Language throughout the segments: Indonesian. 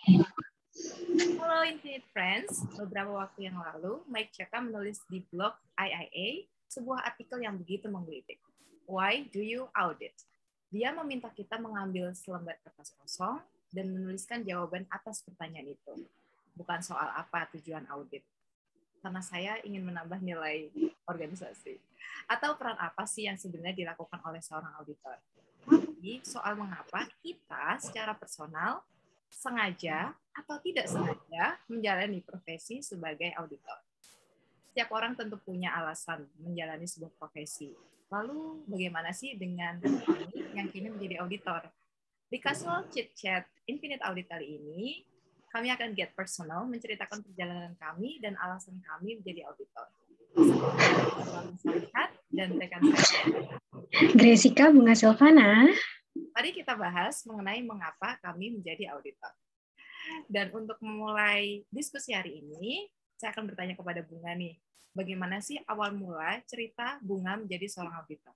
Halo Infinite Friends, beberapa waktu yang lalu, Mike Cheka menulis di blog IIA sebuah artikel yang begitu menggelitik. Why do you audit? Dia meminta kita mengambil selembar kertas kosong dan menuliskan jawaban atas pertanyaan itu. Bukan soal apa tujuan audit, karena saya ingin menambah nilai organisasi. Atau peran apa sih yang sebenarnya dilakukan oleh seorang auditor. Tapi soal mengapa kita secara personal sengaja atau tidak sengaja menjalani profesi sebagai auditor. Setiap orang tentu punya alasan menjalani sebuah profesi. Lalu bagaimana sih dengan kami yang kini menjadi auditor? Di Casual Chit Chat Infinite Audit kali ini, kami akan get personal menceritakan perjalanan kami dan alasan kami menjadi auditor. Bersama dan rekan saya, Gresica Bunga Silvana. Mari kita bahas mengenai mengapa kami menjadi auditor. Dan untuk memulai diskusi hari ini, saya akan bertanya kepada Bunga nih, bagaimana sih awal mula cerita Bunga menjadi seorang auditor?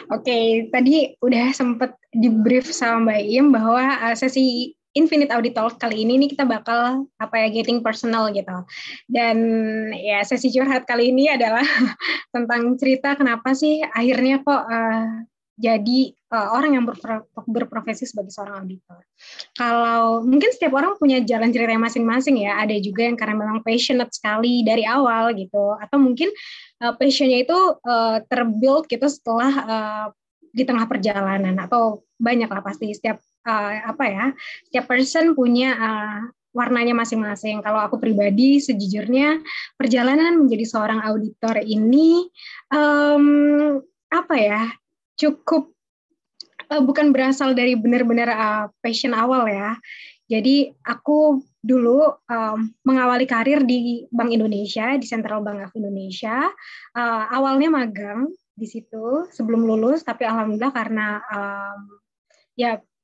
Oke, tadi udah sempat di-brief sama Mbak Im bahwa sesi Infinite Audit Talk kali ini nih kita bakal getting personal gitu. Dan ya sesi curhat kali ini adalah tentang cerita kenapa sih akhirnya kok jadi orang yang berprofesi sebagai seorang auditor. Kalau mungkin setiap orang punya jalan ceritanya masing-masing ya, ada juga yang karena memang passionate sekali dari awal gitu, atau mungkin passionnya itu terbuild gitu setelah di tengah perjalanan, atau banyak lah pasti setiap setiap person punya warnanya masing-masing. Kalau aku pribadi sejujurnya perjalanan menjadi seorang auditor ini cukup bukan berasal dari benar-benar passion awal ya. Jadi aku dulu mengawali karir di Bank Indonesia, di Central Bank of Indonesia. Awalnya magang di situ sebelum lulus, tapi alhamdulillah karena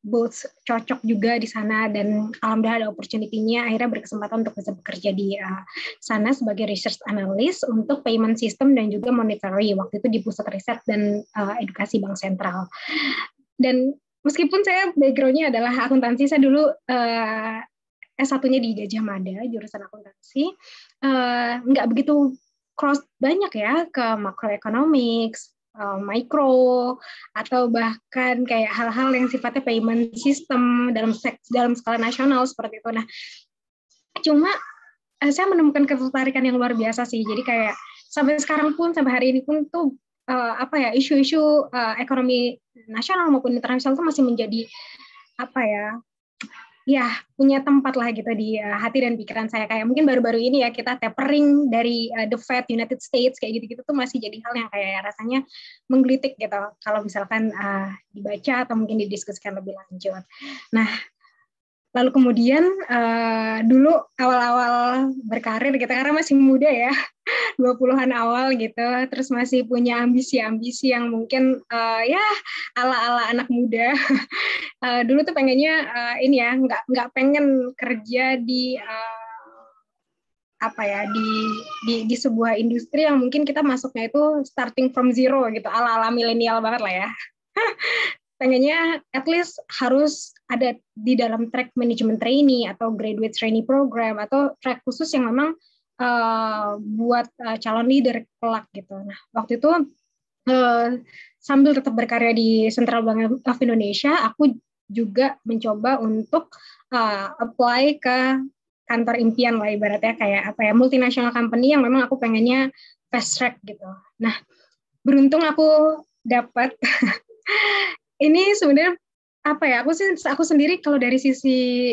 both cocok juga di sana dan alhamdulillah ada opportunity-nya, akhirnya berkesempatan untuk bisa bekerja di sana sebagai research analyst untuk payment system dan juga monetary, waktu itu di pusat riset dan edukasi Bank Sentral. Dan meskipun saya background-nya adalah akuntansi, saya dulu S1-nya di Gajah Mada, jurusan akuntansi, nggak begitu cross banyak ya ke macroeconomics, micro, atau bahkan kayak hal-hal yang sifatnya payment system dalam skala nasional seperti itu. Nah, cuma saya menemukan ketertarikan yang luar biasa sih. Jadi kayak sampai sekarang pun, sampai hari ini pun tuh isu-isu ekonomi nasional maupun internasional itu masih menjadi punya tempat lah gitu di hati dan pikiran saya. Kayak mungkin baru-baru ini ya kita tapering dari the Fed United States kayak gitu-gitu tuh masih jadi hal yang kayak rasanya menggelitik gitu kalau misalkan dibaca atau mungkin didiskusikan lebih lanjut. Nah, lalu kemudian dulu awal-awal berkarir gitu, karena masih muda ya, 20-an awal gitu, terus masih punya ambisi-ambisi yang mungkin ala-ala anak muda. Dulu tuh pengennya nggak pengen kerja di di sebuah industri yang mungkin kita masuknya itu starting from zero gitu, ala-ala milenial banget lah ya. Pengennya at least harus ada di dalam track management trainee atau graduate trainee program atau track khusus yang memang buat calon leader kelak gitu. Nah, waktu itu sambil tetap berkarya di Central Bank of Indonesia, aku juga mencoba untuk apply ke kantor impian lah, ibaratnya kayak multinational company yang memang aku pengennya fast track gitu. Nah, beruntung aku dapat ini sebenarnya aku sendiri kalau dari sisi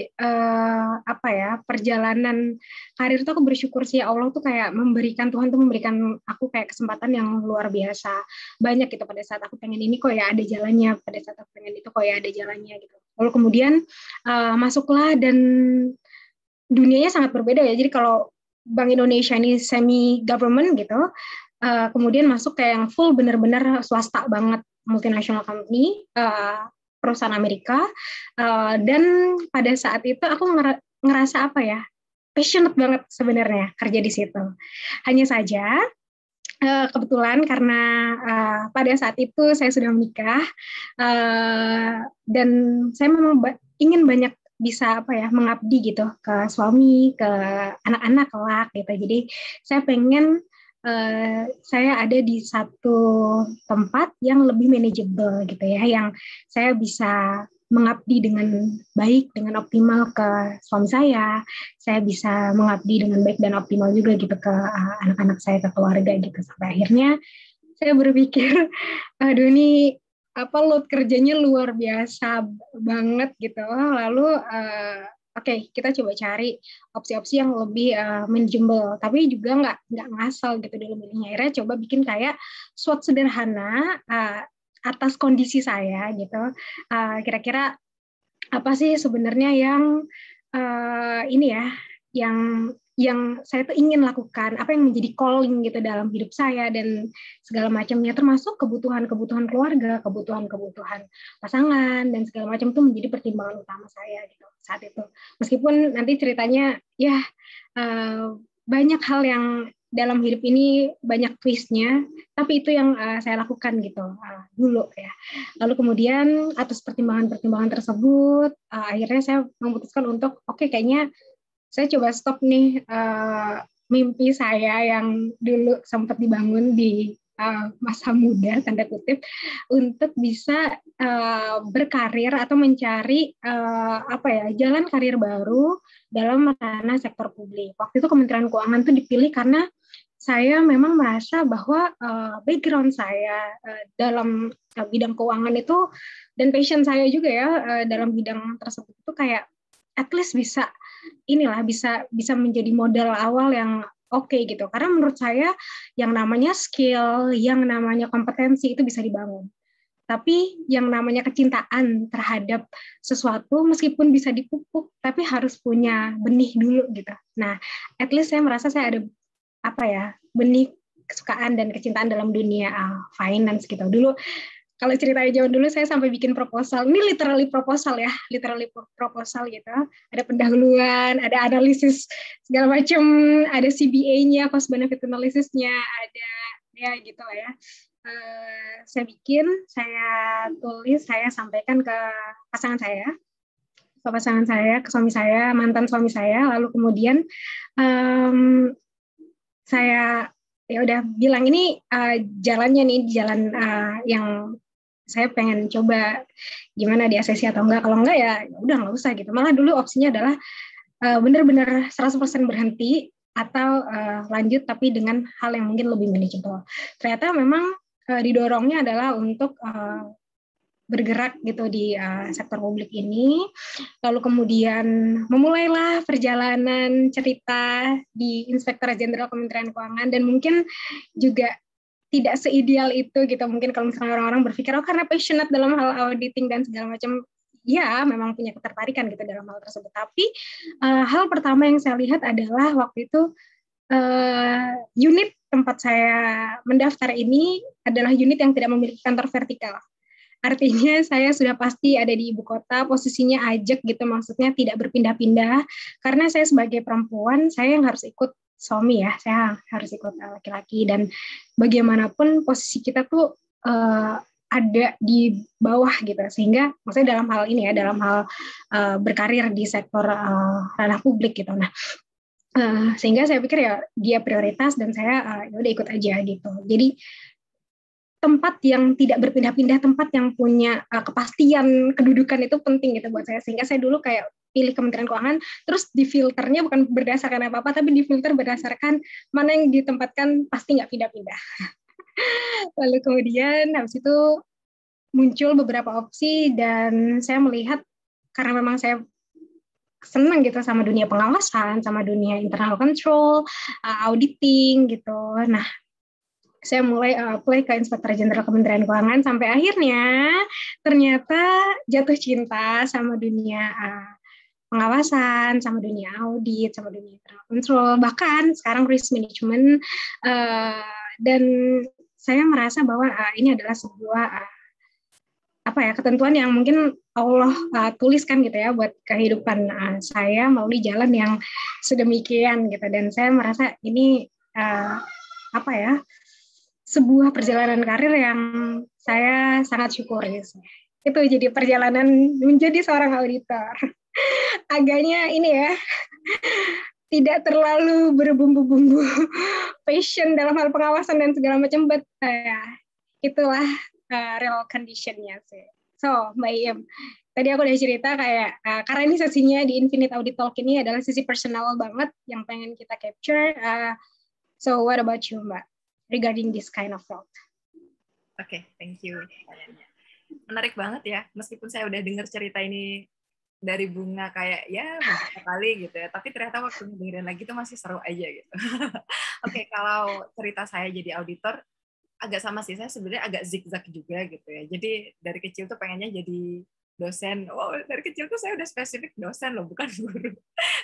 perjalanan karir tuh aku bersyukur sih, Allah tuh kayak Tuhan tuh memberikan aku kayak kesempatan yang luar biasa banyak gitu. Pada saat aku pengen ini kok ya ada jalannya, pada saat aku pengen itu kok ya ada jalannya gitu. Lalu kemudian masuklah, dan dunianya sangat berbeda ya. Jadi kalau Bank Indonesia ini semi government gitu, kemudian masuk kayak yang full benar-benar swasta banget, multinational company, perusahaan Amerika, dan pada saat itu aku ngerasa passionate banget sebenarnya kerja di situ. Hanya saja kebetulan karena pada saat itu saya sudah menikah, dan saya memang ingin banyak bisa apa ya, mengabdi gitu ke suami, ke anak-anak kelak gitu. Jadi saya pengen saya ada di satu tempat yang lebih manageable gitu ya, yang saya bisa mengabdi dengan baik, dengan optimal ke suami saya bisa mengabdi dengan baik dan optimal juga gitu ke anak-anak saya, ke keluarga gitu. Sampai akhirnya saya berpikir, aduh ini load kerjanya luar biasa banget gitu. Lalu oke, kita coba cari opsi-opsi yang lebih manageable, tapi juga nggak ngasal gitu dalam milihnya. Akhirnya coba bikin kayak SWOT sederhana atas kondisi saya gitu. Kira-kira apa sih sebenarnya yang ini ya, yang saya tuh ingin lakukan, apa yang menjadi calling gitu dalam hidup saya dan segala macamnya, termasuk kebutuhan-kebutuhan keluarga, kebutuhan-kebutuhan pasangan dan segala macam itu menjadi pertimbangan utama saya gitu saat itu. Meskipun nanti ceritanya ya banyak hal yang dalam hidup ini banyak twistnya, tapi itu yang saya lakukan gitu dulu ya. Lalu kemudian atas pertimbangan-pertimbangan tersebut, akhirnya saya memutuskan untuk kayaknya saya coba stop nih mimpi saya yang dulu sempat dibangun di masa muda tanda kutip untuk bisa berkarir atau mencari jalan karir baru dalam ranah sektor publik. Waktu itu Kementerian Keuangan itu dipilih karena saya memang merasa bahwa background saya dalam bidang keuangan itu dan passion saya juga ya dalam bidang tersebut itu kayak at least bisa bisa menjadi modal awal yang oke gitu. Karena menurut saya yang namanya skill, yang namanya kompetensi itu bisa dibangun. Tapi yang namanya kecintaan terhadap sesuatu meskipun bisa dipupuk, tapi harus punya benih dulu gitu. Nah, at least saya merasa saya ada benih kesukaan dan kecintaan dalam dunia finance gitu. Dulu kalau ceritanya zaman dulu saya sampai bikin proposal. Ini literally proposal gitu. Ada pendahuluan, ada analisis segala macam, ada CBA-nya, cost benefit analysis-nya, ada ya gitu lah ya. Saya bikin, saya tulis, saya sampaikan ke pasangan saya, ke suami saya, mantan suami saya, lalu kemudian saya ya udah bilang ini jalannya nih, jalan yang saya pengen coba gimana di ACC atau enggak. Kalau enggak ya udah nggak usah gitu. Malah dulu opsinya adalah benar-benar 100% berhenti atau lanjut tapi dengan hal yang mungkin lebih manageable. Ternyata memang didorongnya adalah untuk bergerak gitu di sektor publik ini. Lalu kemudian memulailah perjalanan cerita di Inspektorat Jenderal Kementerian Keuangan dan mungkin juga tidak seideal itu gitu. Mungkin kalau misalnya orang-orang berpikir karena passionate dalam hal auditing dan segala macam, ya memang punya ketertarikan gitu dalam hal tersebut. Tapi hal pertama yang saya lihat adalah waktu itu unit tempat saya mendaftar ini adalah unit yang tidak memiliki kantor vertikal. Artinya saya sudah pasti ada di ibu kota, posisinya ajak gitu, maksudnya tidak berpindah-pindah. Karena saya sebagai perempuan, saya yang harus ikut suami ya, saya harus ikut laki-laki. Dan bagaimanapun posisi kita tuh ada di bawah gitu. Sehingga maksudnya dalam hal ini ya, dalam hal berkarir di sektor ranah publik gitu. Nah, sehingga saya pikir ya dia prioritas dan saya udah ikut aja gitu. Jadi tempat yang tidak berpindah-pindah, tempat yang punya kepastian kedudukan itu penting gitu buat saya. Sehingga saya dulu kayak pilih Kementerian Keuangan, terus difilternya bukan berdasarkan apa-apa, tapi difilter berdasarkan mana yang ditempatkan pasti nggak pindah-pindah. Lalu kemudian habis itu muncul beberapa opsi dan saya melihat karena memang saya senang gitu sama dunia pengawasan, sama dunia internal control, auditing gitu. Nah, saya mulai apply ke Inspektorat Jenderal Kementerian Keuangan sampai akhirnya ternyata jatuh cinta sama dunia pengawasan, sama dunia audit, sama dunia internal control, bahkan sekarang risk management, dan saya merasa bahwa ini adalah sebuah ketentuan yang mungkin Allah tuliskan gitu ya buat kehidupan saya melalui jalan yang sedemikian gitu, dan saya merasa ini sebuah perjalanan karir yang saya sangat syukuri. Itu jadi perjalanan menjadi seorang auditor. agaknya ini ya, tidak terlalu berbumbu-bumbu passion dalam hal pengawasan dan segala macam, but itulah real condition-nya sih. So, Mbak Iem, tadi aku udah cerita kayak, karena ini sesinya di Infinite Audit Talk ini adalah sisi personal banget yang pengen kita capture. So, what about you, Mbak, regarding this kind of talk? Oke, thank you. Menarik banget ya, meskipun saya udah dengar cerita ini dari Bunga kayak ya beberapa kali gitu ya, tapi ternyata waktu dengerin lagi tuh masih seru aja gitu. Oke, kalau cerita saya jadi auditor agak sama sih, saya sebenarnya agak zigzag juga gitu ya. Jadi dari kecil tuh pengennya jadi dosen. Wow, dari kecil tuh saya udah spesifik dosen loh, bukan guru.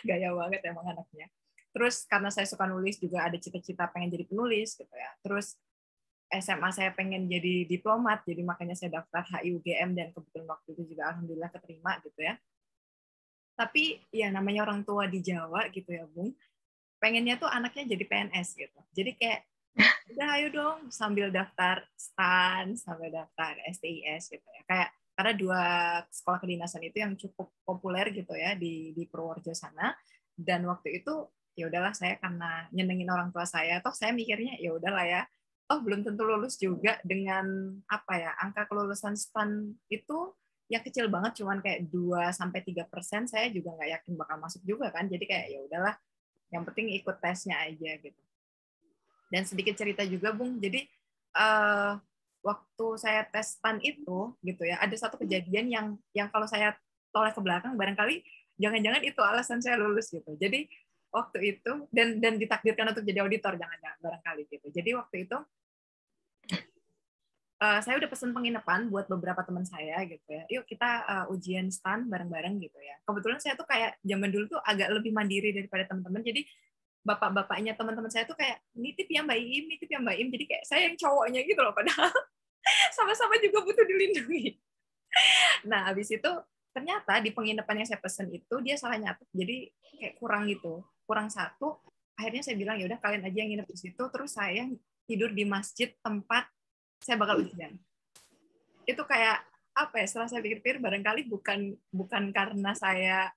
Gaya banget emang anaknya. Terus karena saya suka nulis juga ada cita-cita pengen jadi penulis gitu ya. Terus SMA saya pengen jadi diplomat, jadi makanya saya daftar HIUGM dan kebetulan waktu itu juga alhamdulillah keterima gitu ya. Tapi ya namanya orang tua di Jawa gitu ya, Bung, pengennya tuh anaknya jadi PNS gitu. Jadi kayak, udah ayo dong sambil daftar STAN, sambil daftar STIS gitu ya. Kayak karena 2 sekolah kedinasan itu yang cukup populer gitu ya di Purworejo sana. Dan waktu itu ya udahlah saya karena nyenengin orang tua saya, toh saya mikirnya ya udahlah ya, oh belum tentu lulus juga dengan apa ya, angka kelulusan STAN itu yang kecil banget, cuman kayak 2-3%, saya juga nggak yakin bakal masuk juga kan. Jadi kayak ya udahlah, yang penting ikut tesnya aja gitu. Dan sedikit cerita juga, Bung. Jadi waktu saya tes STAN itu gitu ya, ada satu kejadian yang kalau saya toleh ke belakang barangkali jangan-jangan itu alasan saya lulus gitu. Jadi waktu itu dan ditakdirkan untuk jadi auditor, jangan-jangan barangkali gitu. Jadi waktu itu saya udah pesen penginapan buat beberapa teman saya gitu ya. Yuk kita ujian STAN bareng-bareng gitu ya. Kebetulan saya tuh kayak zaman dulu tuh agak lebih mandiri daripada teman-teman. Jadi bapak-bapaknya teman-teman saya tuh kayak nitip ya Mbak Im, nitip ya Mbak Im. Jadi kayak saya yang cowoknya gitu loh, padahal sama-sama juga butuh dilindungi. Nah, habis itu ternyata di penginapan yang saya pesen itu dia salah nyatet. Jadi kayak kurang gitu. Kurang 1. Akhirnya saya bilang ya udah kalian aja yang nginep di situ, terus saya tidur di masjid tempat saya bakal ujian. Itu kayak apa ya, setelah saya pikir-pikir barangkali bukan karena saya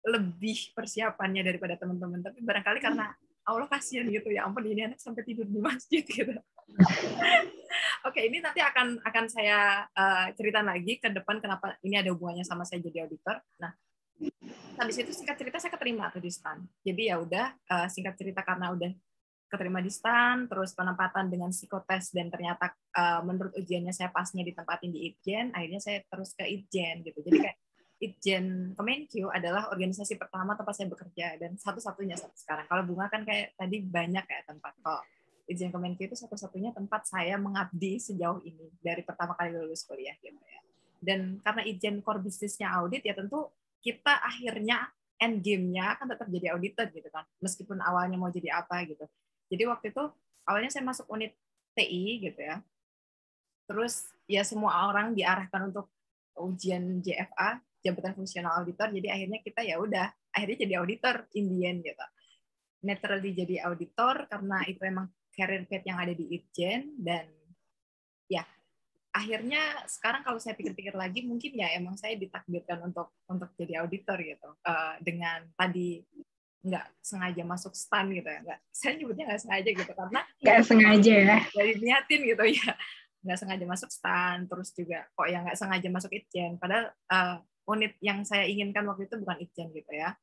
lebih persiapannya daripada teman-teman, tapi barangkali karena Allah kasihan gitu ya, ampun ini anak sampai tidur di masjid gitu. Oke, ini nanti akan saya ceritain lagi ke depan kenapa ini ada hubungannya sama saya jadi auditor. Nah, habis itu singkat cerita saya keterima tuh di STAN. Jadi ya udah singkat cerita karena udah keterima di STAN, terus penempatan dengan psikotes dan ternyata menurut ujiannya saya pasnya ditempatin di Itjen, akhirnya saya terus ke Itjen gitu. Jadi kayak Itjen Kemenkyu adalah organisasi pertama tempat saya bekerja dan satu-satunya sampai sekarang. Kalau Bunga kan kayak tadi banyak ya tempat. Kalau Itjen Kemenkyu itu satu-satunya tempat saya mengabdi sejauh ini dari pertama kali lulus kuliah gitu ya. Dan karena Itjen core bisnisnya audit ya tentu kita akhirnya end game-nya kan tetap jadi auditor gitu kan. Meskipun awalnya mau jadi apa gitu. Jadi waktu itu awalnya saya masuk unit TI gitu ya. Terus ya semua orang diarahkan untuk ujian JFA, jabatan fungsional auditor. Jadi akhirnya kita ya udah akhirnya jadi auditor in the end gitu. Naturally jadi auditor karena itu emang career path yang ada di Itjen dan ya akhirnya sekarang kalau saya pikir-pikir lagi mungkin ya emang saya ditakdirkan untuk jadi auditor gitu. Dengan tadi nggak sengaja masuk STAN gitu ya, nggak, saya nyebutnya nggak sengaja gitu karena Nggak sengaja ya. dari niatin gitu ya, nggak sengaja masuk STAN, terus juga kok yang nggak sengaja masuk Itjen, padahal unit yang saya inginkan waktu itu bukan Itjen gitu ya.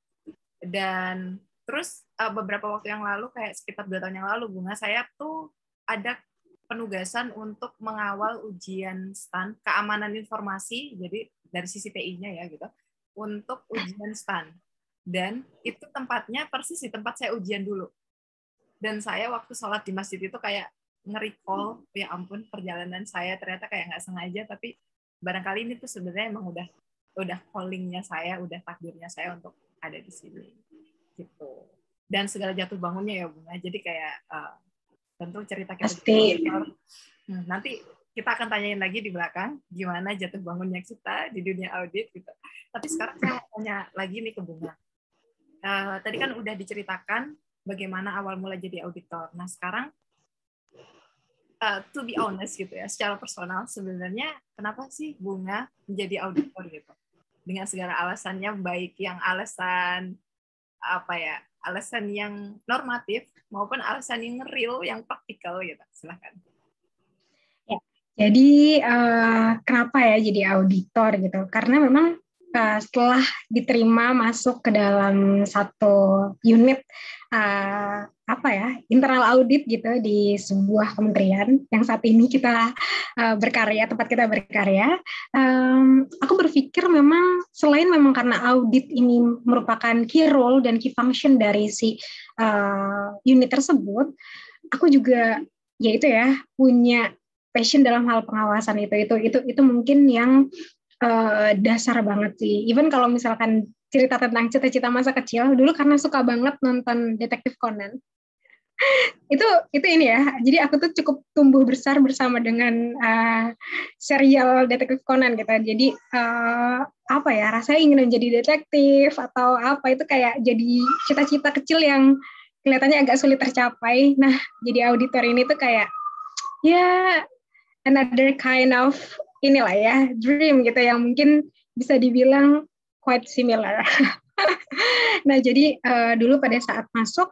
Dan terus beberapa waktu yang lalu kayak sekitar 2 tahun yang lalu Bunga, saya tuh ada penugasan untuk mengawal ujian STAN keamanan informasi, jadi dari sisi TI-nya ya gitu, untuk ujian STAN. Dan itu tempatnya persis di tempat saya ujian dulu. Dan saya waktu sholat di masjid itu kayak nge-recall, ya ampun perjalanan saya ternyata kayak nggak sengaja, tapi barangkali ini tuh sebenarnya emang udah calling-nya saya, udah takdirnya saya untuk ada di sini. Gitu. Dan segala jatuh bangunnya ya Bunga. Jadi kayak tentu cerita kita nanti kita akan tanyain lagi di belakang gimana jatuh bangunnya kita di dunia audit gitu. Tapi sekarang saya mau tanya lagi nih ke Bunga. Tadi kan udah diceritakan bagaimana awal mula jadi auditor. Nah sekarang, to be honest gitu ya, secara personal sebenarnya kenapa sih Bunga menjadi auditor gitu? dengan segala alasannya, baik yang alasan alasan yang normatif maupun alasan yang real, yang praktikal gitu. Silakan. Ya, jadi kenapa ya jadi auditor gitu? Karena memang setelah diterima masuk ke dalam satu unit internal audit gitu di sebuah kementerian yang saat ini kita tempat kita berkarya, aku berpikir memang selain memang karena audit ini merupakan key role dan key function dari si unit tersebut, aku juga yaitu ya punya passion dalam hal pengawasan itu mungkin yang dasar banget sih. Even kalau misalkan cerita tentang cita-cita masa kecil, dulu karena suka banget nonton Detektif Conan. itu ini ya. Jadi aku tuh cukup tumbuh besar bersama dengan serial Detektif Conan gitu. Jadi rasanya ingin menjadi detektif atau apa itu kayak jadi cita-cita kecil yang kelihatannya agak sulit tercapai. Nah, jadi auditor ini tuh kayak ya another kind of inilah ya, dream gitu yang mungkin bisa dibilang quite similar. Nah, jadi dulu pada saat masuk,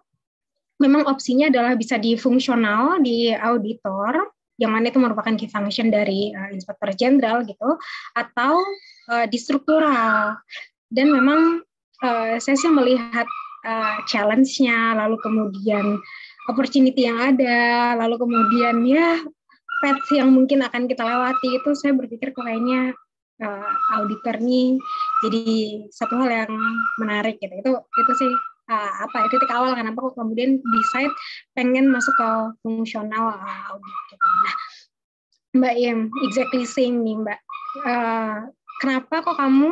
memang opsinya adalah bisa di fungsional, di auditor, yang mana itu merupakan key function dari inspektur jenderal gitu, atau di struktural. Dan memang saya sih melihat challenge-nya, lalu kemudian opportunity yang ada, lalu kemudian ya path yang mungkin akan kita lewati itu saya berpikir kayaknya auditor nih jadi satu hal yang menarik gitu. Itu sih titik awal kenapa aku kemudian decide pengen masuk ke fungsional audit gitu. Nah, Mbak Im, exactly same nih Mbak. Kenapa kok kamu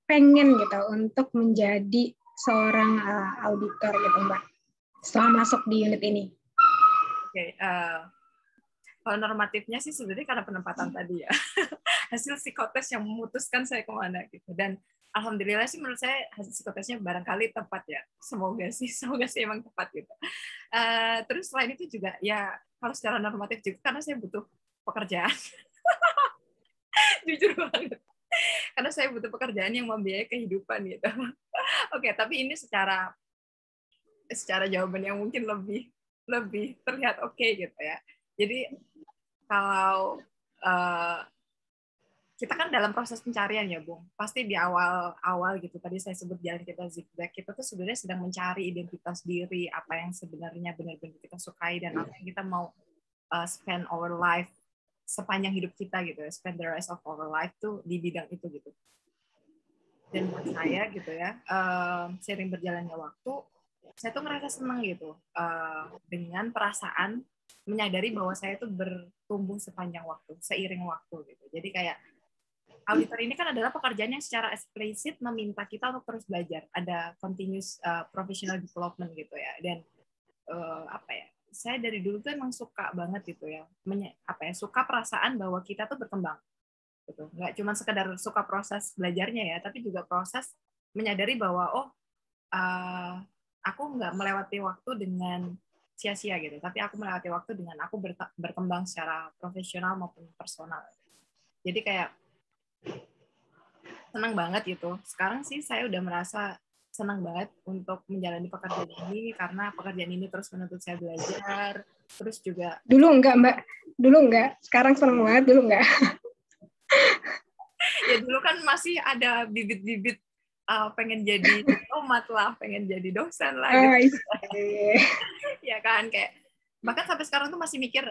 pengen gitu untuk menjadi seorang auditor gitu Mbak setelah masuk di unit ini? Oke, kalau normatifnya sih sebenarnya karena penempatan tadi ya. Hasil psikotes yang memutuskan saya kemana gitu. Dan alhamdulillah sih menurut saya hasil psikotesnya barangkali tepat ya. Semoga sih emang tepat gitu. Terus selain itu juga ya kalau secara normatif juga karena saya butuh pekerjaan. Jujur banget. Karena saya butuh pekerjaan yang membiayai kehidupan gitu. Oke, tapi ini secara jawaban yang mungkin lebih terlihat oke gitu ya. Jadi kalau kita kan dalam proses pencarian ya, Bung. Pasti di awal gitu, tadi saya sebut jalan kita zigzag, kita tuh sebenarnya sedang mencari identitas diri, apa yang sebenarnya benar-benar kita sukai, dan apa yang kita mau spend our life sepanjang hidup kita gitu, spend the rest of our life tuh di bidang itu gitu. Dan buat saya gitu ya, seiring berjalannya waktu, saya tuh ngerasa senang gitu, dengan perasaan menyadari bahwa saya tuh bertumbuh sepanjang waktu, seiring waktu gitu. Jadi kayak auditor ini kan adalah pekerjaan yang secara eksplisit meminta kita untuk terus belajar, ada continuous professional development gitu ya. Dan saya dari dulu tuh emang suka banget gitu ya, suka perasaan bahwa kita tuh berkembang gitu. Nggak cuma sekedar suka proses belajarnya ya, tapi juga proses menyadari bahwa aku nggak melewati waktu dengan sia-sia gitu, tapi aku melewati waktu dengan aku berkembang secara profesional maupun personal. Jadi kayak senang banget gitu. Sekarang sih saya udah merasa senang banget untuk menjalani pekerjaan ini karena pekerjaan ini terus menuntut saya belajar, terus juga dulu enggak Mbak, sekarang senang banget, dulu enggak. Ya dulu kan masih ada bibit-bibit pengen jadi diplomat lah, pengen jadi dosen lah gitu. Ya kan, kayak bahkan sampai sekarang tuh masih mikir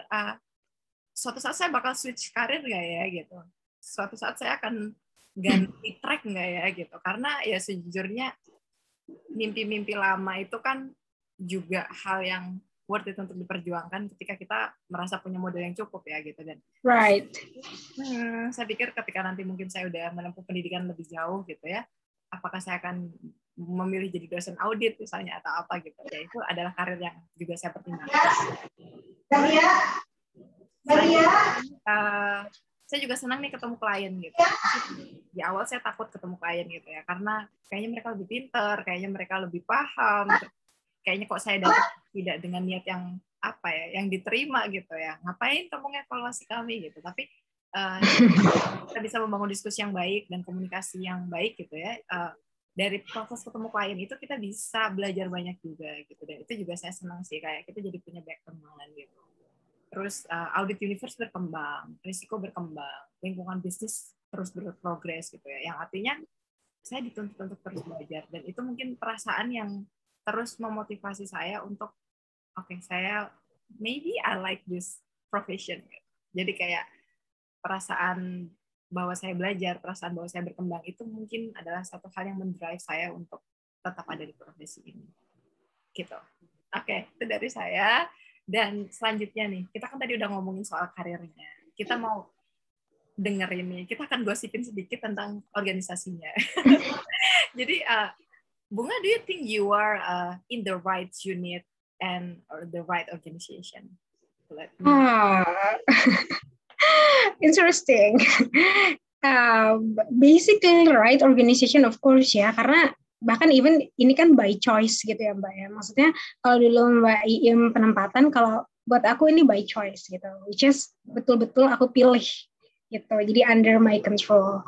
suatu saat saya bakal switch karir nggak ya gitu. Suatu saat saya akan ganti track nggak ya gitu. Karena ya sejujurnya mimpi-mimpi lama itu kan juga hal yang worth it untuk diperjuangkan ketika kita merasa punya modal yang cukup ya gitu. Dan saya pikir ketika nanti mungkin saya udah menempuh pendidikan lebih jauh gitu ya, apakah saya akan memilih jadi dosen audit misalnya atau apa gitu ya, itu adalah karir yang juga saya pertimbangkan. Saya juga senang nih ketemu klien gitu. Di awal saya takut ketemu klien gitu ya, karena kayaknya mereka lebih pinter, kayaknya mereka lebih paham, kayaknya kok saya datang tidak dengan niat yang yang diterima gitu ya, ngapain kamu ngevaluasi kami gitu. Tapi kita bisa membangun diskusi yang baik dan komunikasi yang baik gitu ya. Dari proses ketemu klien itu kita bisa belajar banyak juga gitu, dan itu juga saya senang sih, kayak kita jadi punya banyak teman gitu. Terus audit universe berkembang, risiko berkembang, lingkungan bisnis terus berprogres gitu ya, yang artinya saya dituntut untuk terus belajar, dan itu mungkin perasaan yang terus memotivasi saya untuk saya maybe I like this profession. Jadi kayak perasaan bahwa saya belajar, perasaan bahwa saya berkembang itu mungkin adalah satu hal yang mendrive saya untuk tetap ada di profesi ini. Gitu. Itu dari saya. Dan selanjutnya nih, kita kan tadi udah ngomongin soal karirnya. Kita mau dengerin nih, kita akan gosipin sedikit tentang organisasinya. Jadi, Bunga, do you think you are in the right unit and or the right organization? Interesting. Basically right organization of course ya, karena bahkan even ini kan by choice gitu ya Mbak ya. Maksudnya kalau dulu Mbak Iim penempatan, kalau buat aku ini by choice gitu, which is betul-betul aku pilih gitu. Jadi under my control.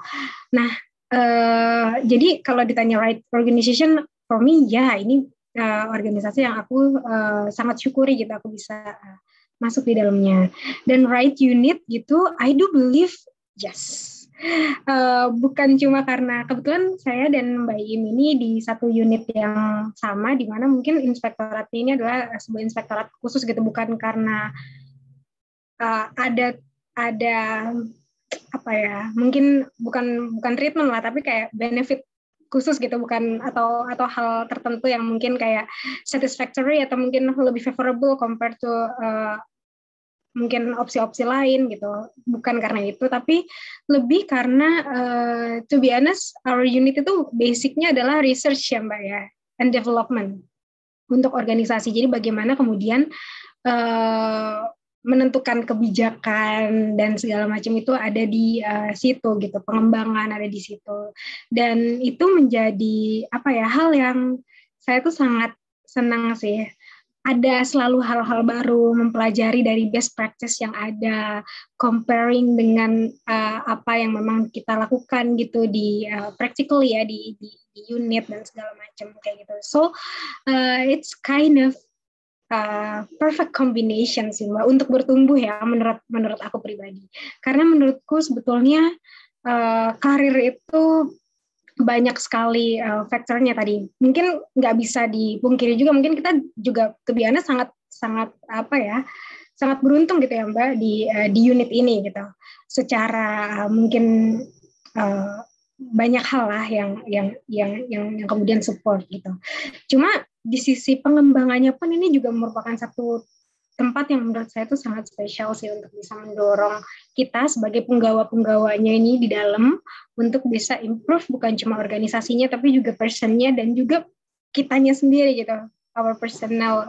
Nah, jadi kalau ditanya right organization for me ya, ini organisasi yang aku sangat syukuri gitu aku bisa masuk di dalamnya. Dan right unit gitu, I do believe yes. Bukan cuma karena kebetulan saya dan Mbak Im ini di satu unit yang sama, di mana mungkin inspektorat ini adalah sebuah inspektorat khusus gitu, bukan karena ada apa ya, mungkin bukan treatment lah, tapi kayak benefit khusus gitu, bukan atau hal tertentu yang mungkin kayak satisfactory atau mungkin lebih favorable compared to mungkin opsi-opsi lain gitu, bukan karena itu, tapi lebih karena to be honest, our unit itu basicnya adalah research ya Mbak ya, and development untuk organisasi. Jadi bagaimana kemudian menentukan kebijakan dan segala macam itu ada di situ gitu, pengembangan ada di situ, dan itu menjadi hal yang saya tuh sangat senang sih. Ada selalu hal-hal baru, mempelajari dari best practice yang ada, comparing dengan apa yang memang kita lakukan gitu di practical ya, di unit dan segala macam kayak gitu. So it's kind of perfect combination sih Mbak untuk bertumbuh ya, menurut aku pribadi. Karena menurutku sebetulnya karir itu banyak sekali faktornya tadi. Mungkin nggak bisa dipungkiri juga, mungkin kita juga kebiasaannya sangat beruntung gitu ya Mbak di unit ini gitu. Secara mungkin banyak hal lah yang kemudian support gitu. Cuma di sisi pengembangannya pun ini juga merupakan satu tempat yang menurut saya itu sangat spesial sih untuk bisa mendorong kita sebagai penggawa-penggawanya ini di dalam untuk bisa improve bukan cuma organisasinya tapi juga personnya dan juga kitanya sendiri gitu, our personal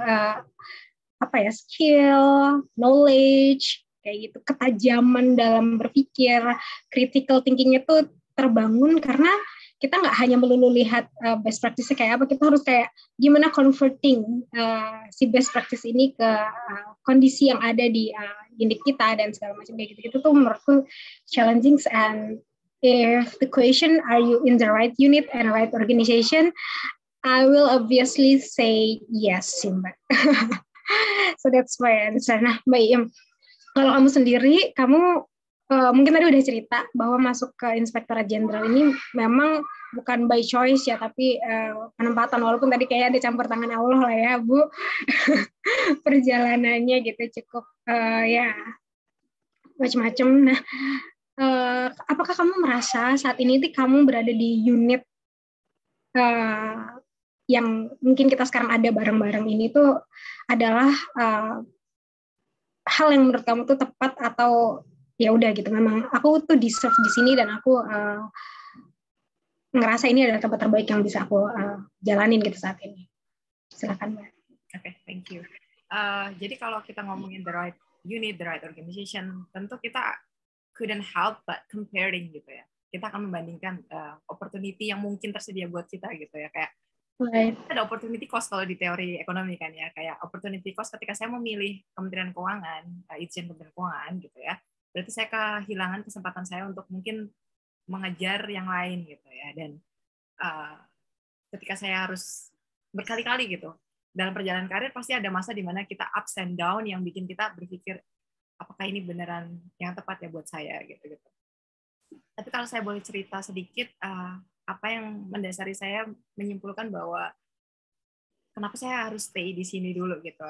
skill, knowledge kayak gitu, ketajaman dalam berpikir, critical thinking itu terbangun karena kita nggak hanya melulu lihat best practice kayak apa, kita harus kayak gimana converting si best practice ini ke kondisi yang ada di unit kita dan segala macam kayak gitu. Itu tuh menurutku challenging, and if the question are you in the right unit and right organization, I will obviously say yes, Mbak. So that's my answer. Nah, Mbak Im, kalau kamu sendiri, kamu mungkin tadi udah cerita bahwa masuk ke Inspektorat Jenderal ini memang bukan by choice ya, tapi penempatan, walaupun tadi kayak ada campur tangan Allah lah ya Bu. Perjalanannya gitu cukup ya macam-macam. Nah, apakah kamu merasa saat ini kamu berada di unit yang mungkin kita sekarang ada bareng-bareng ini tuh adalah hal yang menurut kamu tuh tepat, atau ya udah gitu memang aku tuh deserve di sini dan aku ngerasa ini adalah tempat terbaik yang bisa aku jalanin gitu saat ini. Silakan Mbak. Thank you. Jadi kalau kita ngomongin the right unit, the right organization, tentu kita couldn't help but comparing gitu ya. Kita akan membandingkan opportunity yang mungkin tersedia buat kita gitu ya, kayak ada opportunity cost kalau di teori ekonomi kan ya, kayak opportunity cost ketika saya memilih Kementerian Keuangan, izin Kementerian Keuangan gitu ya, berarti saya kehilangan kesempatan saya untuk mungkin mengejar yang lain gitu ya. Dan ketika saya harus berkali-kali gitu dalam perjalanan karir, pasti ada masa di mana kita ups and down yang bikin kita berpikir apakah ini beneran yang tepat ya buat saya gitu. Tapi kalau saya boleh cerita sedikit, apa yang mendasari saya menyimpulkan bahwa kenapa saya harus stay di sini dulu gitu.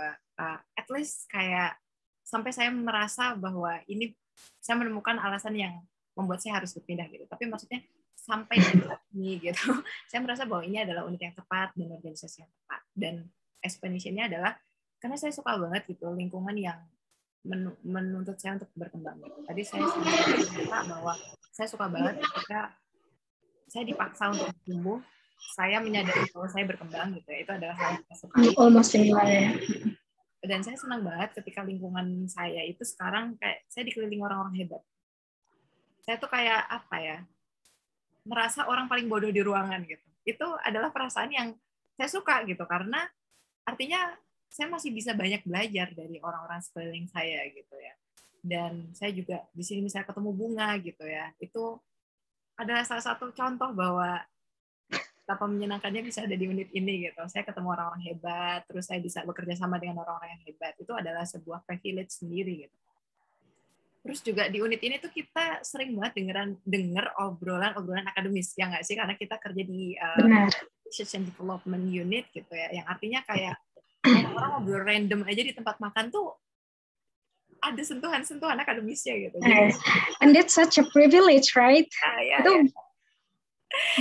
At least kayak sampai saya merasa bahwa ini saya menemukan alasan yang membuat saya harus berpindah gitu. Tapi maksudnya sampai di saat ini gitu, saya merasa bahwa ini adalah unit yang tepat dan organisasi yang tepat. Dan explanation-nya adalah karena saya suka banget gitu lingkungan yang menuntut saya untuk berkembang. Tadi saya cerita bahwa saya suka banget ketika saya dipaksa untuk tumbuh, saya menyadari bahwa saya berkembang gitu ya. Itu adalah hal yang saya sukai. Almost similar ya. Dan saya senang banget ketika lingkungan saya itu sekarang kayak saya dikelilingi orang-orang hebat. Saya tuh kayak apa ya, merasa orang paling bodoh di ruangan gitu. Itu adalah perasaan yang saya suka gitu, karena artinya saya masih bisa banyak belajar dari orang-orang sekeliling saya gitu ya. Dan saya juga di sini misalnya ketemu Bunga gitu ya, itu adalah salah satu contoh bahwa betapa menyenangkannya bisa ada di unit ini gitu. Saya ketemu orang-orang hebat, terus saya bisa bekerja sama dengan orang-orang yang hebat. Itu adalah sebuah privilege sendiri gitu. Terus juga di unit ini tuh kita sering banget denger obrolan akademis, ya nggak sih? Karena kita kerja di Research and Development Unit gitu ya, yang artinya kayak orang ngobrol random aja di tempat makan tuh ada sentuhan-sentuhan akademisnya gitu. Jadi, and that's such a privilege, right? Itu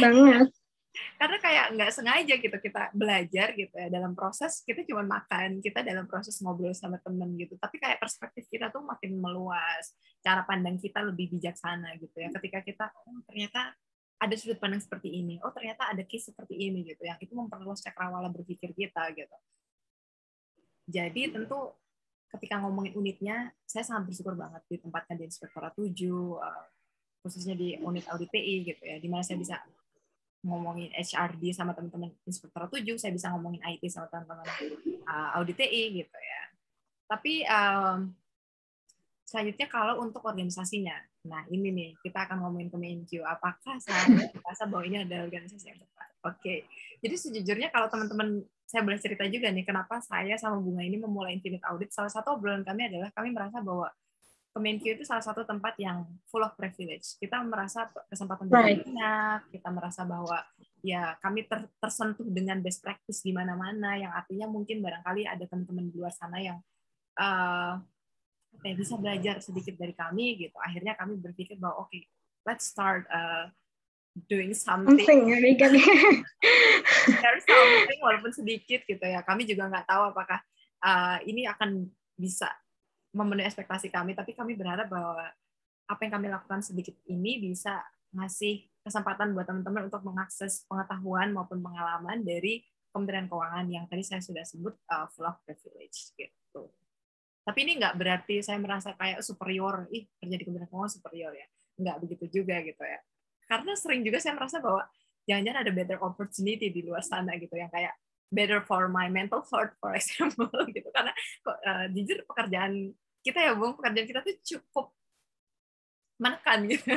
banget. Karena kayak nggak sengaja gitu kita belajar gitu ya, dalam proses kita cuma makan, kita dalam proses ngobrol sama temen gitu, tapi kayak perspektif kita tuh makin meluas, cara pandang kita lebih bijaksana gitu ya, ketika kita ternyata ada sudut pandang seperti ini, ternyata ada case seperti ini gitu, yang itu memperluas cakrawala berpikir kita gitu. Jadi tentu ketika ngomongin unitnya, saya sangat bersyukur banget ditempatkan di Inspektorat 7, khususnya di unit audit TI gitu ya, di mana saya bisa ngomongin HRD sama teman-teman Inspektorat 7, saya bisa ngomongin IT sama teman-teman audit TI gitu ya. Tapi selanjutnya kalau untuk organisasinya, nah ini nih kita akan ngomongin ke MenQ. Apakah saya merasa bahwa ini adalah organisasi yang tepat? Oke. Jadi sejujurnya kalau teman-teman, saya boleh cerita juga nih kenapa saya sama Bunga ini memulai Infinite Audit. Salah satu obrolan kami adalah kami merasa bahwa Kemenkyu itu salah satu tempat yang full of privilege. Kita merasa kesempatan banyak, kita merasa bahwa ya kami tersentuh dengan best practice di mana-mana, yang artinya mungkin barangkali ada teman-teman di luar sana yang bisa belajar sedikit dari kami gitu. Akhirnya kami berpikir bahwa oke, let's start doing something. There's something walaupun sedikit gitu ya. Kami juga nggak tahu apakah ini akan bisa memenuhi ekspektasi kami, tapi kami berharap bahwa apa yang kami lakukan sedikit ini bisa ngasih kesempatan buat teman-teman untuk mengakses pengetahuan maupun pengalaman dari Kementerian Keuangan yang tadi saya sudah sebut full of privilege gitu. Tapi ini nggak berarti saya merasa kayak superior, kerja di Kementerian Keuangan superior ya, nggak begitu juga gitu ya. Karena sering juga saya merasa bahwa jangan-jangan ada better opportunity di luar sana gitu, yang kayak better for my mental health, for example, gitu. Karena jujur pekerjaan kita ya, Bung, pekerjaan kita tuh cukup menekan gitu.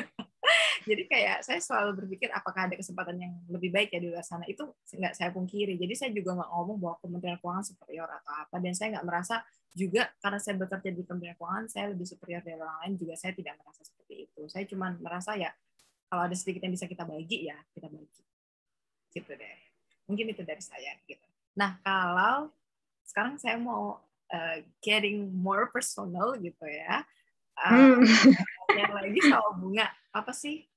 Jadi kayak saya selalu berpikir apakah ada kesempatan yang lebih baik ya di luar sana. Itu nggak saya pungkiri. Jadi saya juga nggak ngomong bahwa Kementerian Keuangan superior atau apa. Dan saya nggak merasa juga karena saya bekerja di Kementerian Keuangan, saya lebih superior dari orang lain. Juga saya tidak merasa seperti itu. Saya cuma merasa ya kalau ada sedikit yang bisa kita bagi, ya kita bagi. Gitu deh. Mungkin itu dari saya. Gitu. Nah, kalau sekarang saya mau getting more personal gitu ya. Yang lagi sama Bunga, apa sih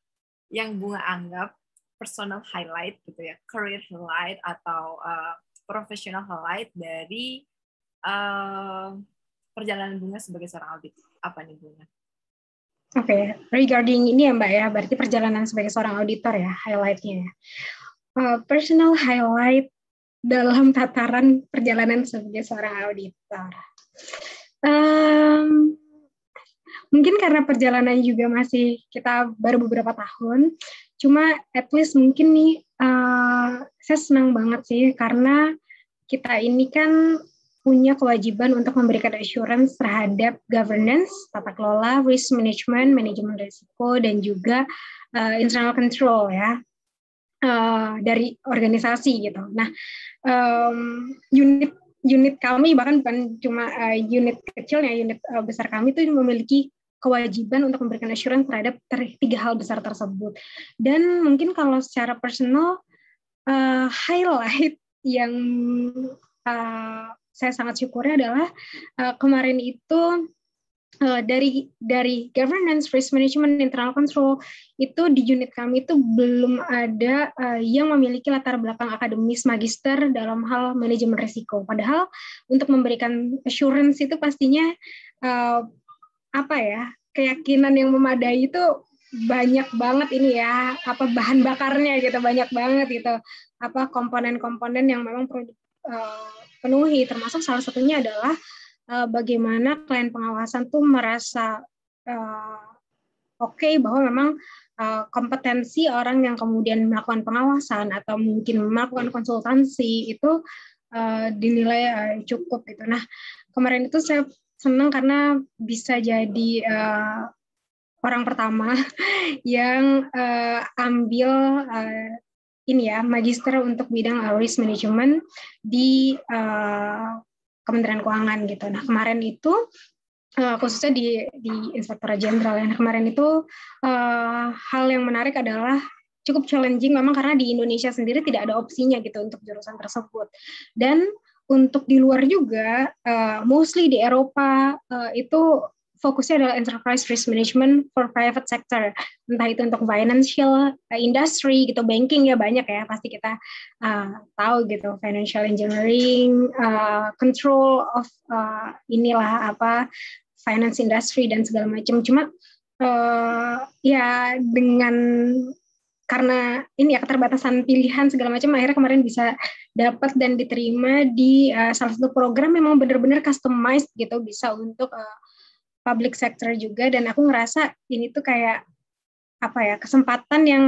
yang Bunga anggap personal highlight gitu ya, career highlight atau professional highlight dari perjalanan Bunga sebagai seorang audit? Apa nih Bunga? Oke, regarding ini ya Mbak ya, berarti perjalanan sebagai seorang auditor ya, highlight-nya. Personal highlight dalam tataran perjalanan sebagai seorang auditor. Mungkin karena perjalanan juga masih kita baru beberapa tahun, cuma at least mungkin nih saya senang banget sih karena kita ini kan punya kewajiban untuk memberikan assurance terhadap governance, tata kelola, risk management, manajemen risiko, dan juga internal control ya dari organisasi gitu. Nah, unit kami bahkan bukan cuma unit kecilnya, unit besar kami itu memiliki kewajiban untuk memberikan assurance terhadap 3 hal besar tersebut. Dan mungkin kalau secara personal highlight yang saya sangat syukuri adalah kemarin itu dari governance, risk management, internal control itu di unit kami itu belum ada yang memiliki latar belakang akademis magister dalam hal manajemen risiko. Padahal untuk memberikan assurance itu pastinya keyakinan yang memadai itu banyak banget ini ya, bahan bakarnya gitu, banyak banget gitu, komponen-komponen yang memang perlu penuhi, termasuk salah satunya adalah bagaimana klien pengawasan tuh merasa oke bahwa memang kompetensi orang yang kemudian melakukan pengawasan atau mungkin melakukan konsultansi itu dinilai cukup gitu. Nah, kemarin itu saya senang karena bisa jadi orang pertama yang ambil magister untuk bidang risk management di Kementerian Keuangan gitu. Nah, kemarin itu khususnya di Inspektorat Jenderal. Nah, kemarin itu hal yang menarik adalah cukup challenging memang karena di Indonesia sendiri tidak ada opsinya gitu untuk jurusan tersebut. Dan untuk di luar juga, mostly di Eropa itu fokusnya adalah enterprise risk management for private sector, entah itu untuk financial industry gitu, banking ya banyak ya, pasti kita tahu gitu, financial engineering, control of finance industry dan segala macam. Cuma ya karena ini ya keterbatasan pilihan segala macam, akhirnya kemarin bisa dapat dan diterima di salah satu program memang benar-benar customized gitu, bisa untuk public sector juga. Dan aku ngerasa ini tuh kayak kesempatan yang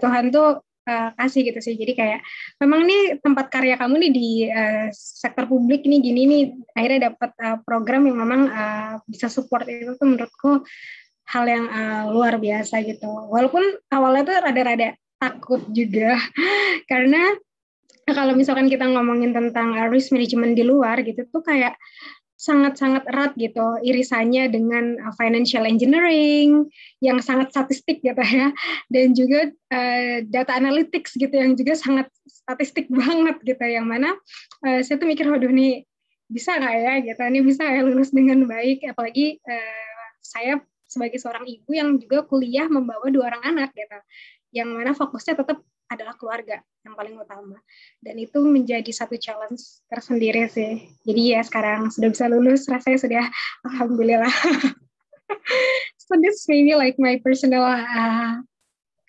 Tuhan tuh kasih gitu sih. Jadi kayak memang ini tempat karya kamu nih di sektor publik nih gini nih, akhirnya dapat program yang memang bisa support, itu tuh menurutku hal yang luar biasa gitu. Walaupun awalnya tuh rada-rada takut juga karena kalau misalkan kita ngomongin tentang risk management di luar gitu tuh kayak sangat-sangat erat gitu irisannya dengan financial engineering yang sangat statistik gitu ya, dan juga data analytics gitu yang juga sangat statistik banget gitu, yang mana saya tuh mikir waduh nih bisa nggak ya gitu, ini bisa nggak lulus dengan baik, apalagi saya sebagai seorang ibu yang juga kuliah membawa 2 orang anak gitu, yang mana fokusnya tetap adalah keluarga yang paling utama. Dan itu menjadi satu challenge tersendiri sih. Jadi ya sekarang sudah bisa lulus, rasanya sudah alhamdulillah. So this maybe like my personal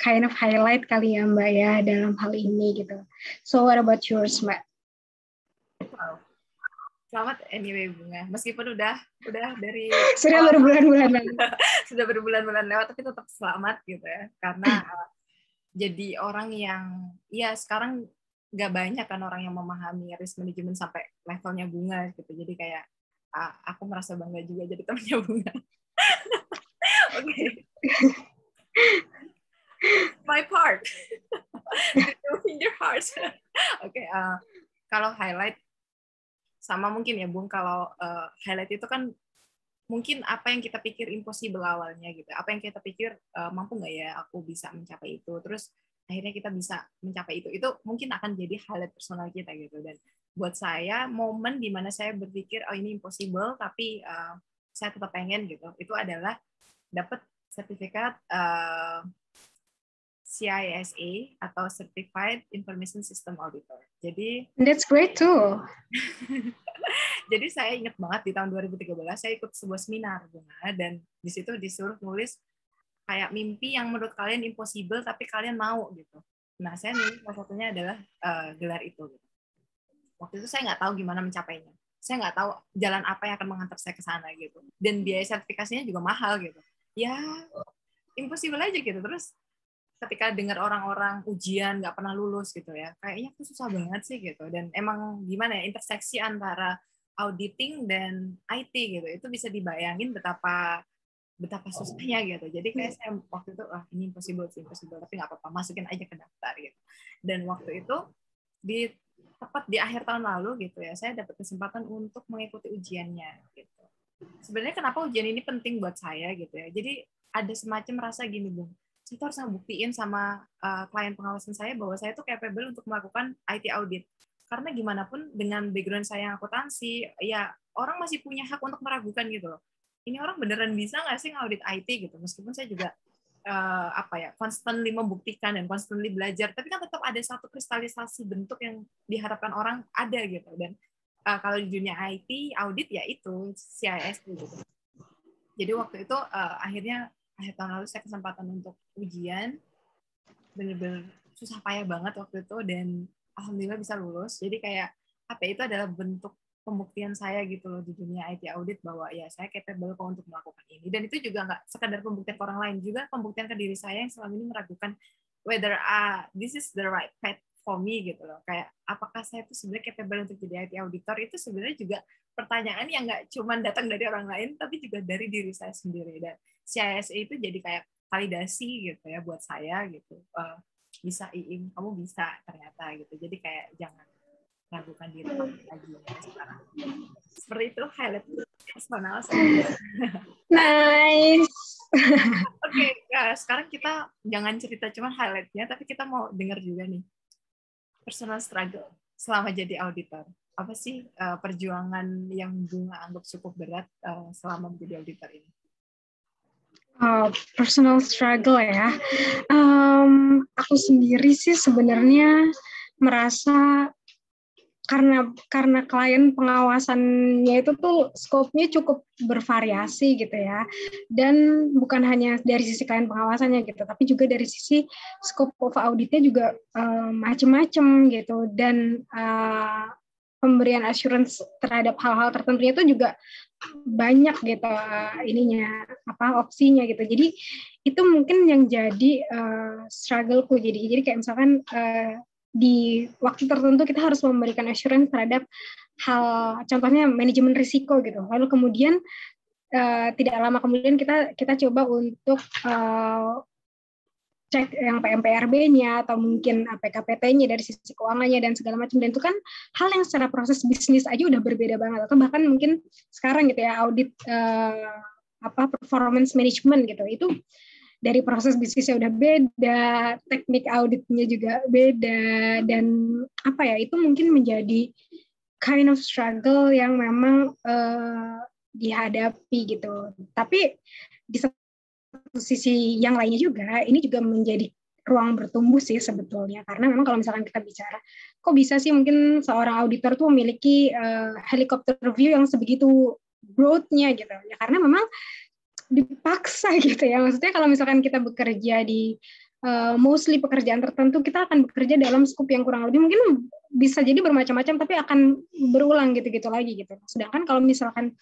kind of highlight kali ya Mbak ya dalam hal ini gitu. So what about yours Mbak? Wow. Selamat anyway Bunga. Meskipun udah dari sudah berbulan-bulan sudah berbulan-bulan lewat, tapi tetap selamat gitu ya. Karena jadi orang yang ya sekarang nggak banyak kan orang yang memahami risk management sampai levelnya Bunga gitu. Jadi kayak aku merasa bangga juga jadi temannya Bunga. Oke. My part. In your heart. Oke. Kalau highlight sama mungkin ya Bung, kalau highlight itu kan mungkin apa yang kita pikir impossible awalnya gitu, apa yang kita pikir mampu nggak ya aku bisa mencapai itu, terus akhirnya kita bisa mencapai itu mungkin akan jadi highlight personal kita gitu. Dan buat saya momen dimana saya berpikir oh ini impossible tapi saya tetap pengen gitu, itu adalah dapat sertifikat CISA atau Certified Information System Auditor. Jadi that's great too. Jadi saya ingat banget di tahun 2013 saya ikut sebuah seminar dan di situ disuruh nulis kayak mimpi yang menurut kalian impossible tapi kalian mau gitu. Nah, saya nulis salah satunya adalah gelar itu. Gitu. Waktu itu saya nggak tahu gimana mencapainya. Saya nggak tahu jalan apa yang akan mengantar saya ke sana gitu. Dan biaya sertifikasinya juga mahal gitu. Ya, impossible aja gitu. Terus ketika dengar orang-orang ujian nggak pernah lulus gitu ya, kayaknya itu susah banget sih gitu. Dan emang gimana ya, interseksi antara auditing dan IT gitu, itu bisa dibayangin betapa susahnya gitu. Jadi kayak saya waktu itu, ini impossible, tapi nggak apa-apa, masukin aja ke daftar gitu. Dan waktu itu tepat di akhir tahun lalu gitu ya, saya dapat kesempatan untuk mengikuti ujiannya gitu. Sebenarnya kenapa ujian ini penting buat saya gitu ya. Jadi ada semacam rasa gini, Bung. Saya tuh harus ngebuktiin sama klien pengawasan saya bahwa saya tuh capable untuk melakukan IT audit. Karena gimana pun dengan background saya yang akuntansi, ya orang masih punya hak untuk meragukan gitu loh. Ini orang beneran bisa nggak sih ngaudit IT gitu. Meskipun saya juga constantly membuktikan dan constantly belajar, tapi kan tetap ada satu kristalisasi bentuk yang diharapkan orang ada gitu. Dan kalau di dunia IT audit ya itu CIS gitu. Jadi waktu itu akhirnya akhir tahun lalu saya kesempatan untuk ujian, bener-bener susah payah banget waktu itu, dan alhamdulillah bisa lulus. Jadi kayak apa, itu adalah bentuk pembuktian saya gitu loh di dunia IT audit bahwa ya saya capable kok untuk melakukan ini. Dan itu juga nggak sekadar pembuktian ke orang lain, juga pembuktian ke diri saya yang selama ini meragukan whether this is the right path for me gitu loh. Kayak apakah saya itu sebenarnya capable untuk jadi IT auditor, itu sebenarnya juga pertanyaan yang nggak cuma datang dari orang lain, tapi juga dari diri saya sendiri. Dan CISA itu jadi kayak validasi gitu ya buat saya gitu. Bisa Iing, kamu bisa ternyata gitu. Jadi kayak jangan ragukan diri kamu lagi sekarang. Seperti itu highlight personal saya. Nice. Oke, sekarang kita jangan cerita cuma highlightnya, tapi kita mau dengar juga nih personal struggle selama jadi auditor. Apa sih perjuangan yang Bunga anggap cukup berat selama menjadi auditor ini? Personal struggle ya. Aku sendiri sih sebenarnya merasa karena klien pengawasannya itu tuh skopnya cukup bervariasi gitu ya, dan bukan hanya dari sisi klien pengawasannya gitu, tapi juga dari sisi scope of auditnya juga macam-macam gitu, dan pemberian assurance terhadap hal-hal tertentunya itu juga banyak gitu ininya opsinya gitu. Jadi itu mungkin yang jadi struggleku. Jadi kayak misalkan di waktu tertentu kita harus memberikan assurance terhadap hal, contohnya manajemen risiko gitu. Lalu kemudian tidak lama kemudian kita coba untuk cek yang PMPRB-nya atau mungkin PKPT-nya dari sisi keuangannya dan segala macam. Dan itu kan hal yang secara proses bisnis aja udah berbeda banget. Atau bahkan mungkin sekarang gitu ya, audit performance management gitu, itu dari proses bisnisnya udah beda, teknik auditnya juga beda, dan itu mungkin menjadi kind of struggle yang memang dihadapi gitu. Tapi di satu sisi yang lainnya juga, ini juga menjadi ruang bertumbuh sih sebetulnya, karena memang kalau misalkan kita bicara, kok bisa sih mungkin seorang auditor tuh memiliki helikopter view yang sebegitu broad-nya gitu ya, karena memang dipaksa gitu ya. Maksudnya kalau misalkan kita bekerja di mostly pekerjaan tertentu, kita akan bekerja dalam skup yang kurang lebih mungkin bisa jadi bermacam-macam, tapi akan berulang gitu-gitu lagi gitu. Sedangkan kalau misalkan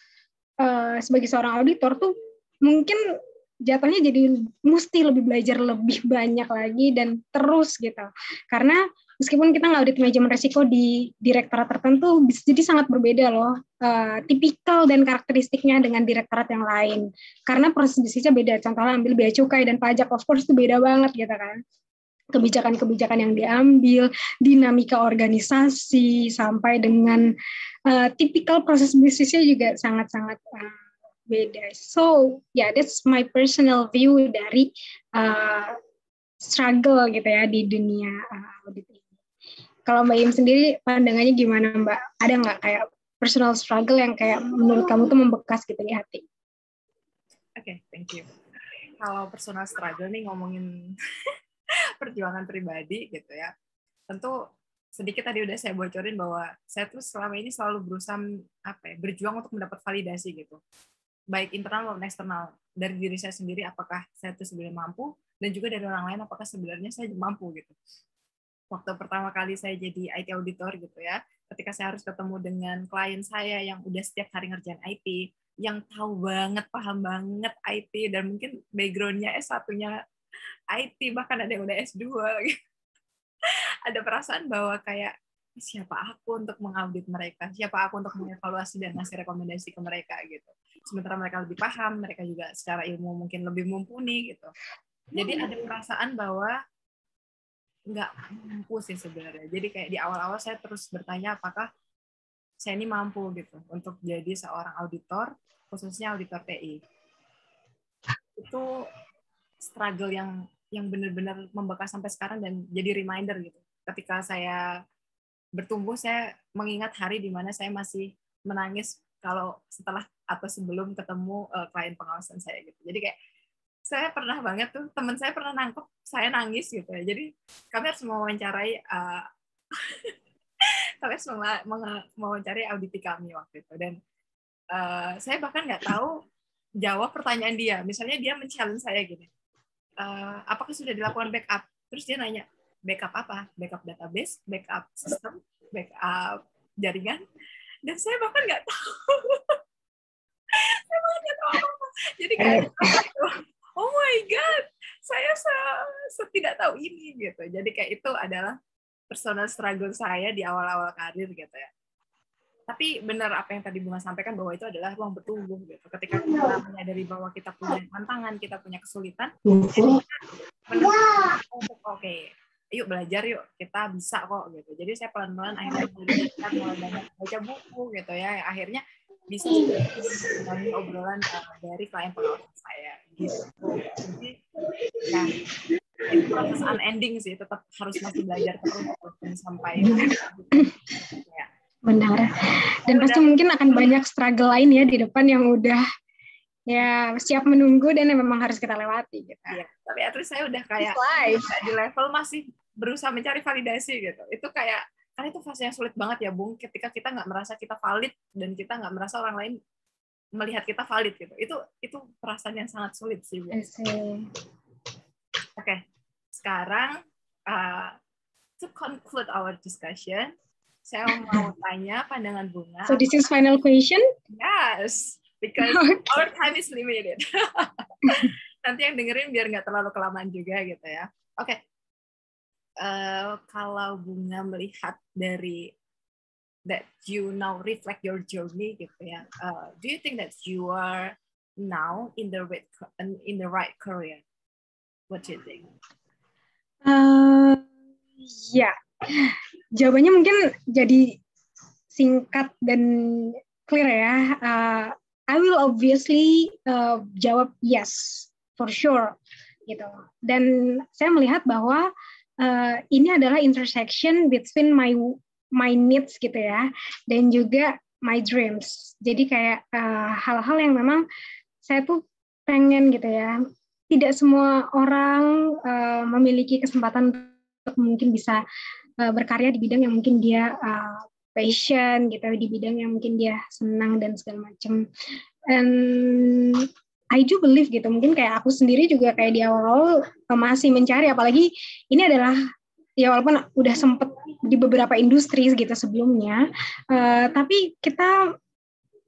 sebagai seorang auditor tuh mungkin jatuhnya jadi mesti lebih belajar lebih banyak lagi dan terus gitu. Karena meskipun kita ngaudit manajemen risiko di direktorat tertentu, bisa jadi sangat berbeda loh tipikal dan karakteristiknya dengan direktorat yang lain. Karena proses bisnisnya beda. Contohnya ambil bea cukai dan pajak, of course itu beda banget gitu kan. Kebijakan-kebijakan yang diambil, dinamika organisasi, sampai dengan tipikal proses bisnisnya juga sangat-sangat beda. So, that's my personal view dari struggle gitu ya di dunia audit ini. Kalau Mbak Im sendiri pandangannya gimana Mbak? Ada nggak kayak personal struggle yang kayak menurut kamu tuh membekas gitu di hati? Oke, thank you. Kalau personal struggle nih ngomongin perjuangan pribadi gitu ya, tentu sedikit tadi udah saya bocorin bahwa saya tuh selama ini selalu berusaha berjuang untuk mendapat validasi gitu, baik internal maupun eksternal, dari diri saya sendiri apakah saya itu sebenarnya mampu, dan juga dari orang lain apakah sebenarnya saya mampu gitu. Waktu pertama kali saya jadi IT auditor gitu ya, ketika saya harus ketemu dengan klien saya yang udah setiap hari ngerjain IT, yang tahu banget, paham banget IT, dan mungkin background-nya S1-nya IT, bahkan ada yang udah S2 gitu. Ada perasaan bahwa kayak siapa aku untuk mengaudit mereka, siapa aku untuk mengevaluasi dan ngasih rekomendasi ke mereka gitu. Sementara mereka lebih paham, mereka juga secara ilmu mungkin lebih mumpuni gitu. Jadi ada perasaan bahwa nggak mampu sih sebenarnya. Jadi kayak di awal-awal saya terus bertanya apakah saya ini mampu gitu untuk jadi seorang auditor, khususnya auditor TI. Itu struggle yang benar-benar membekas sampai sekarang dan jadi reminder gitu. Ketika saya bertumbuh, saya mengingat hari di mana saya masih menangis kalau setelah atau sebelum ketemu klien pengawasan saya gitu. Jadi kayak saya pernah banget tuh, teman saya pernah nangkep saya nangis gitu ya. Jadi kami harus mewawancarai kami harus mewawancarai auditi kami waktu itu. Dan saya bahkan nggak tahu jawab pertanyaan dia. Misalnya dia men-challenge saya gini, apakah sudah dilakukan backup? Terus dia nanya, backup apa? Backup database, backup sistem, backup jaringan. Dan saya bahkan nggak tahu. Saya bahkan nggak tahu apa-apa. Jadi kayak, oh my God, saya tidak tahu ini gitu. Jadi kayak itu adalah personal struggle saya di awal-awal karir gitu ya. Tapi benar apa yang tadi Bunga sampaikan bahwa itu adalah ruang bertumbuh gitu. Ketika kita menyadari bahwa kita punya tantangan, kita punya kesulitan, benar untuk oke, yuk belajar yuk, kita bisa kok gitu. Jadi saya pelan-pelan akhirnya mulai banyak baca buku gitu ya, yang akhirnya bisa mengalami obrolan dari klien pengawasan saya gitu. Jadi ya itu proses unending sih, tetap harus masih belajar terus sampai ya. Benar. Dan pasti mungkin akan banyak struggle lain ya di depan yang udah ya siap menunggu dan yang memang harus kita lewati gitu. Ya, tapi at least saya udah kayak di level masih berusaha mencari validasi gitu. Itu kayak karena itu fase yang sulit banget ya, Bung, ketika kita nggak merasa kita valid dan kita nggak merasa orang lain melihat kita valid gitu. Itu perasaan yang sangat sulit sih, Bung. Oke. Sekarang to conclude our discussion, saya mau tanya pandangan Bunga. So this is final question? Yes, because our time is limited. Nanti yang dengerin biar nggak terlalu kelamaan juga gitu ya. Oke. Kalau Bunga melihat dari that you now reflect your journey gitu ya. Do you think that you are now in the right career? What do you think? Ya, jawabannya mungkin jadi singkat dan clear ya. I will obviously jawab yes, for sure, gitu. Dan saya melihat bahwa ini adalah intersection between my needs gitu ya, dan juga my dreams. Jadi kayak hal-hal yang memang saya tuh pengen gitu ya. Tidak semua orang memiliki kesempatan untuk mungkin bisa berkarya di bidang yang mungkin dia passion gitu, di bidang yang mungkin dia senang dan segala macam. And I do believe gitu, mungkin kayak aku sendiri juga kayak di awal masih mencari, apalagi ini adalah ya walaupun udah sempet di beberapa industri gitu sebelumnya, tapi kita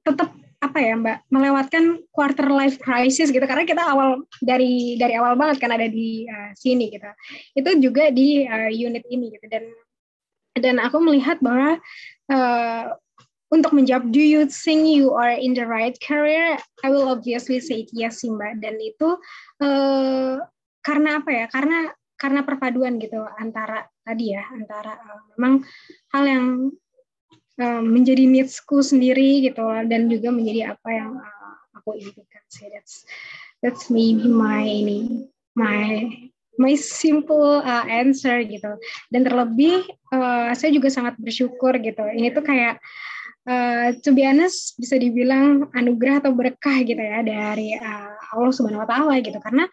tetap apa ya Mbak, melewatkan quarter life crisis gitu, karena kita dari awal banget kan ada di sini gitu. Itu juga di unit ini gitu, dan aku melihat bahwa untuk menjawab do you think you are in the right career, I will obviously say yes sih Mbak. Dan itu karena apa ya? Karena perpaduan gitu antara memang hal yang menjadi needs-ku sendiri gitu, dan juga menjadi apa yang aku impikan sih. That's maybe my simple answer gitu. Dan terlebih saya juga sangat bersyukur gitu. Ini tuh kayak to be honest bisa dibilang anugerah atau berkah gitu ya dari Allah Subhanahu Wa Taala gitu, karena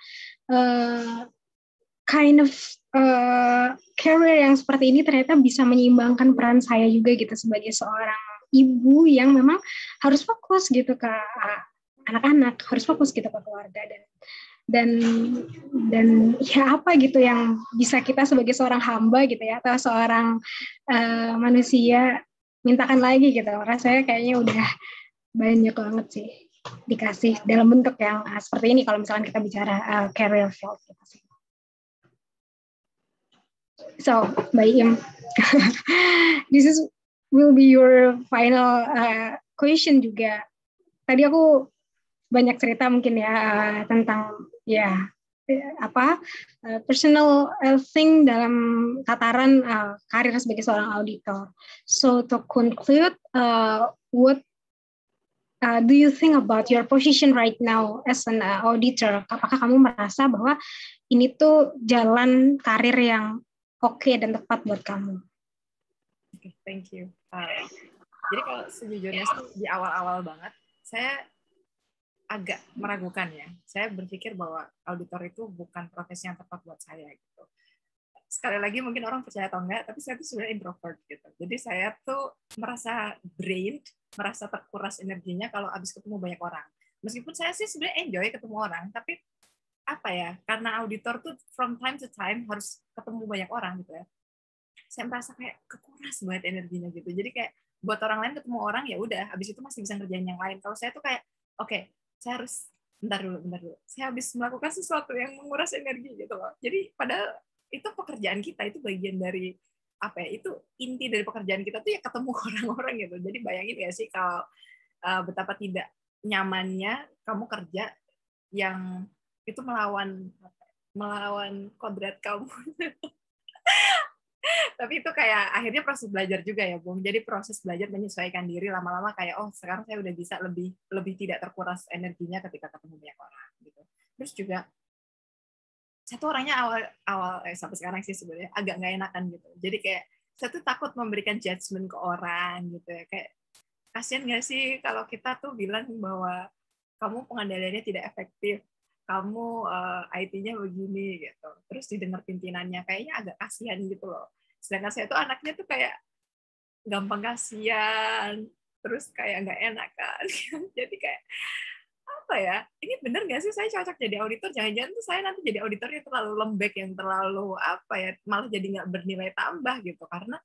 kind of career yang seperti ini ternyata bisa menyeimbangkan peran saya juga gitu sebagai seorang ibu yang memang harus fokus gitu ke anak-anak, harus fokus gitu ke keluarga, dan ya apa gitu yang bisa kita sebagai seorang hamba gitu ya, atau seorang manusia mintakan lagi gitu. Rasanya kayaknya udah banyak banget sih dikasih dalam bentuk yang seperti ini kalau misalkan kita bicara career field gitu sih. So, Mbak Im, this is will be your final question juga. Tadi aku banyak cerita mungkin ya tentang ya personal thing dalam tataran karir sebagai seorang auditor. So to conclude, what do you think about your position right now as an auditor? Apakah kamu merasa bahwa ini tuh jalan karir yang oke dan tepat buat kamu? Okay, thank you. Jadi kalau sejujurnya sih di awal-awal banget, saya agak meragukan ya. Saya berpikir bahwa auditor itu bukan profesi yang tepat buat saya gitu. Sekali lagi mungkin orang percaya atau enggak, tapi saya tuh sebenarnya introvert gitu. Jadi saya tuh merasa drained, merasa terkuras energinya kalau habis ketemu banyak orang. Meskipun saya sih sebenarnya enjoy ketemu orang, tapi apa ya? Karena auditor tuh from time to time harus ketemu banyak orang gitu ya. Saya merasa kayak kekuras banget energinya gitu. Jadi kayak buat orang lain ketemu orang ya udah, habis itu masih bisa ngerjain yang lain. Kalau saya tuh kayak oke, saya harus bentar dulu. Saya habis melakukan sesuatu yang menguras energi gitu loh. Jadi padahal itu pekerjaan kita, itu bagian dari apa ya? Itu inti dari pekerjaan kita tuh ya ketemu orang-orang gitu. Jadi bayangin ya sih kalau betapa tidak nyamannya kamu kerja yang itu melawan kodrat kamu. Tapi itu kayak akhirnya proses belajar juga ya, Bung. Jadi proses belajar menyesuaikan diri lama-lama kayak oh sekarang saya udah bisa lebih tidak terkuras energinya ketika ketemu banyak orang gitu. Terus juga saya tuh orangnya awal sampai sekarang sih sebenarnya agak nggak enakan gitu. Jadi kayak saya tuh takut memberikan judgement ke orang gitu ya. Kayak kasian nggak sih kalau kita tuh bilang bahwa kamu pengendaliannya tidak efektif, kamu IT-nya begini gitu. Terus didengar pimpinannya kayaknya agak kasihan gitu loh. Sedangkan saya tuh anaknya tuh kayak gampang kasihan, terus kayak nggak enak kan. Jadi kayak apa ya? Ini bener nggak sih saya cocok jadi auditor? Jangan-jangan tuh saya nanti jadi auditor yang terlalu lembek, yang terlalu apa ya? Malah jadi nggak bernilai tambah gitu karena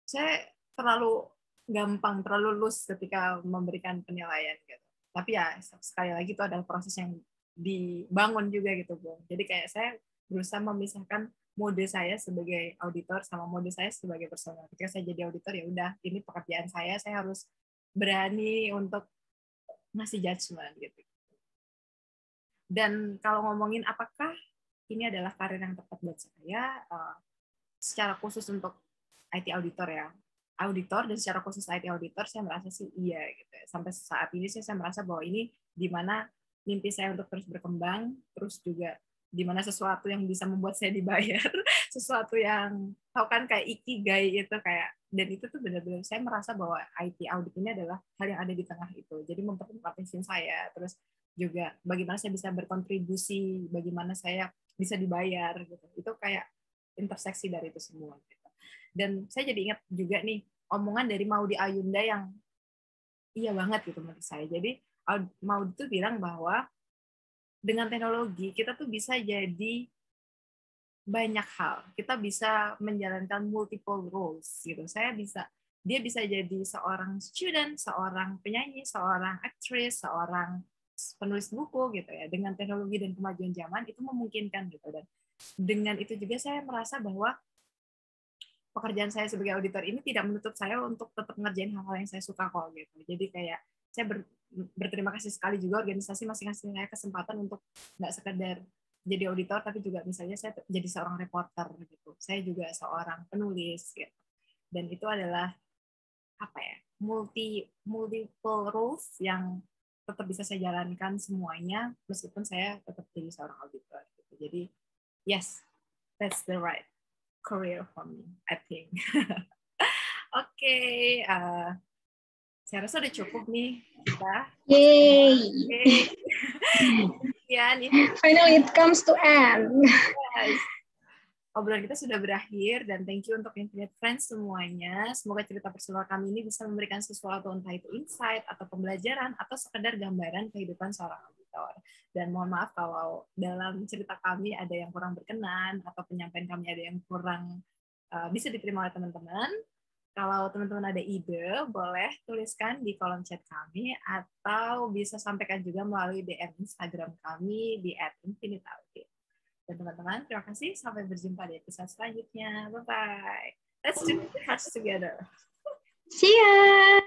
saya terlalu gampang, terlalu loose ketika memberikan penilaian gitu. Tapi ya sekali lagi itu adalah proses yang dibangun juga gitu, Bung. Jadi kayak saya berusaha memisahkan mode saya sebagai auditor sama mode saya sebagai personal. Ketika saya jadi auditor ya udah, ini pekerjaan saya harus berani untuk ngasih judgement gitu. Dan kalau ngomongin apakah ini adalah karir yang tepat buat saya, secara khusus untuk IT auditor ya, auditor dan secara khusus IT auditor saya merasa sih iya gitu. Sampai saat ini sih saya merasa bahwa ini di mana mimpi saya untuk terus berkembang, terus juga di mana sesuatu yang bisa membuat saya dibayar, sesuatu yang tahu kan kayak ikigai itu kayak, dan itu tuh benar-benar saya merasa bahwa IT audit ini adalah hal yang ada di tengah itu. Jadi memperkuat passion saya, terus juga bagaimana saya bisa berkontribusi, bagaimana saya bisa dibayar gitu. Itu kayak interseksi dari itu semua gitu. Dan saya jadi ingat juga nih omongan dari Maudy Ayunda yang iya banget gitu menurut saya. Jadi Maudy tuh bilang bahwa dengan teknologi kita tuh bisa jadi banyak hal. Kita bisa menjalankan multiple roles gitu. Dia bisa jadi seorang student, seorang penyanyi, seorang aktris, seorang penulis buku gitu ya. Dengan teknologi dan kemajuan zaman itu memungkinkan gitu. Dan dengan itu juga saya merasa bahwa pekerjaan saya sebagai auditor ini tidak menutup saya untuk tetap ngerjain hal-hal yang saya suka kok gitu. Jadi kayak saya berterima kasih sekali juga organisasi masih ngasih saya kesempatan untuk nggak sekedar jadi auditor tapi juga misalnya saya jadi seorang reporter gitu. Saya juga seorang penulis gitu. Dan itu adalah apa ya? Multiple roles yang tetap bisa saya jalankan semuanya meskipun saya tetap jadi seorang auditor gitu. Jadi yes, that's the right career for me, I think. Oke, saya rasa udah cukup nih kita. Yay! Ya, ini finally it comes to end. yes. Obrolan kita sudah berakhir dan thank you untuk Infinite Friends semuanya. Semoga cerita personal kami ini bisa memberikan sesuatu entah itu insight atau pembelajaran atau sekedar gambaran kehidupan seorang auditor. Dan mohon maaf kalau dalam cerita kami ada yang kurang berkenan atau penyampaian kami ada yang kurang bisa diterima oleh teman-teman. Kalau teman-teman ada ide, boleh tuliskan di kolom chat kami atau bisa sampaikan juga melalui DM Instagram kami di @infiniteaudit. Dan teman-teman, terima kasih. Sampai berjumpa di episode selanjutnya. Bye-bye. Let's do the touch together. See ya!